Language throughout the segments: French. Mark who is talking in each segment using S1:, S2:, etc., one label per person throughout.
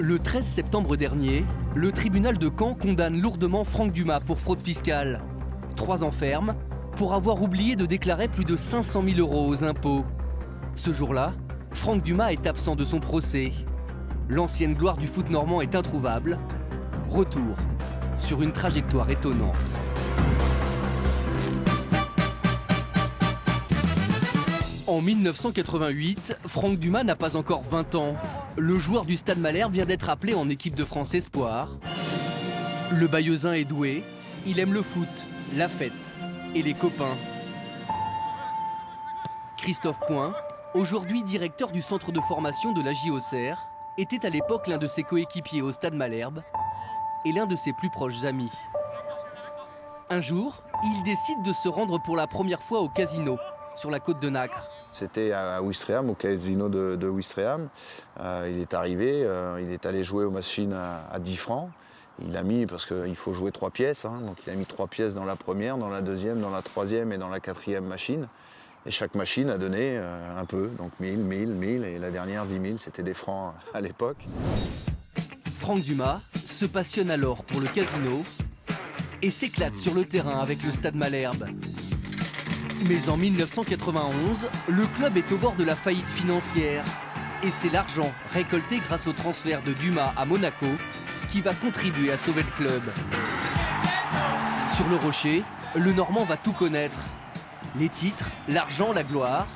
S1: Le 13 septembre dernier, le tribunal de Caen condamne lourdement Franck Dumas pour fraude fiscale. 3 ans ferme pour avoir oublié de déclarer plus de 500 000 € aux impôts. Ce jour-là, Franck Dumas est absent de son procès. L'ancienne gloire du foot normand est introuvable. Retour sur une trajectoire étonnante. En 1988, Franck Dumas n'a pas encore 20 ans. Le joueur du Stade Malherbe vient d'être appelé en équipe de France Espoir. Le Bayeuxin est doué, il aime le foot, la fête et les copains. Christophe Point, aujourd'hui directeur du centre de formation de la JOCR, était à l'époque l'un de ses coéquipiers au Stade Malherbe et l'un de ses plus proches amis. Un jour, il décide de se rendre pour la première fois au casino, sur la côte de Nacre.
S2: C'était à Ouistreham, au casino de Ouistreham. Il est arrivé, il est allé jouer aux machines à 10 francs. Il a mis, parce qu'il faut jouer 3 pièces, donc il a mis 3 pièces dans la première, dans la deuxième, dans la troisième et dans la quatrième machine. Et chaque machine a donné un peu, donc 1000, 1000, 1000, et la dernière 10 000, c'était des francs à l'époque.
S1: Franck Dumas se passionne alors pour le casino et s'éclate sur le terrain avec le Stade Malherbe. Mais en 1991, le club est au bord de la faillite financière. Et c'est l'argent récolté grâce au transfert de Dumas à Monaco qui va contribuer à sauver le club. Sur le rocher, le Normand va tout connaître. Les titres, l'argent, la gloire.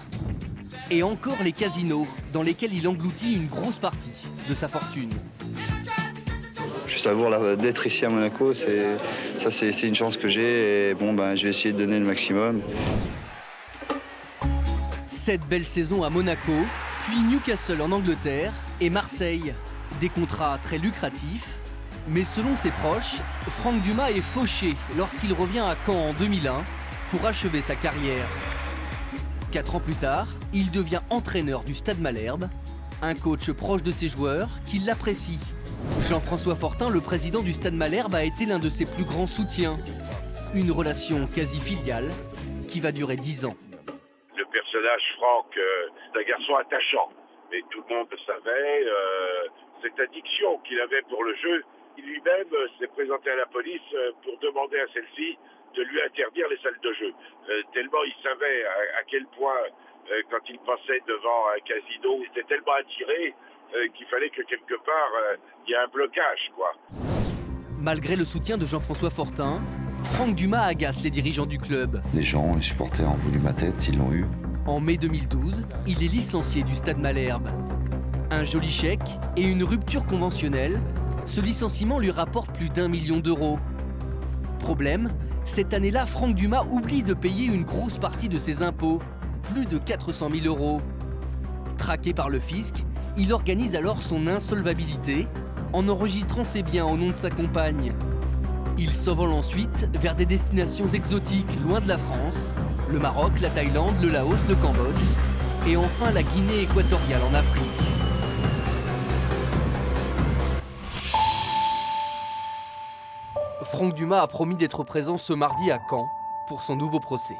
S1: Et encore les casinos, dans lesquels il engloutit une grosse partie de sa fortune.
S3: Je savoure d'être ici à Monaco, c'est une chance que j'ai et bon, je vais essayer de donner le maximum.
S1: 7 belles saisons à Monaco, puis Newcastle en Angleterre et Marseille. Des contrats très lucratifs, mais selon ses proches, Franck Dumas est fauché lorsqu'il revient à Caen en 2001 pour achever sa carrière. 4 ans plus tard, il devient entraîneur du Stade Malherbe, un coach proche de ses joueurs qui l'apprécie. Jean-François Fortin, le président du Stade Malherbe, a été l'un de ses plus grands soutiens. Une relation quasi filiale qui va durer 10 ans.
S4: Le personnage Franck, c'est un garçon attachant, mais tout le monde le savait. Cette addiction qu'il avait pour le jeu, il lui-même s'est présenté à la police pour demander à celle-ci de lui interdire les salles de jeu. Tellement il savait à quel point, quand il passait devant un casino, il était tellement attiré qu'il fallait que quelque part, il y ait un blocage, quoi.
S1: Malgré le soutien de Jean-François Fortin, Franck Dumas agace les dirigeants du club.
S5: Les gens, les supporters ont voulu ma tête, ils l'ont eu.
S1: En mai 2012, il est licencié du Stade Malherbe. Un joli chèque et une rupture conventionnelle, ce licenciement lui rapporte plus d'1 million d'euros. Problème, cette année-là, Franck Dumas oublie de payer une grosse partie de ses impôts, plus de 400 000 €. Traqué par le fisc, il organise alors son insolvabilité en enregistrant ses biens au nom de sa compagne. Il s'envole ensuite vers des destinations exotiques loin de la France, le Maroc, la Thaïlande, le Laos, le Cambodge et enfin la Guinée équatoriale en Afrique. Franck Dumas a promis d'être présent ce mardi à Caen pour son nouveau procès.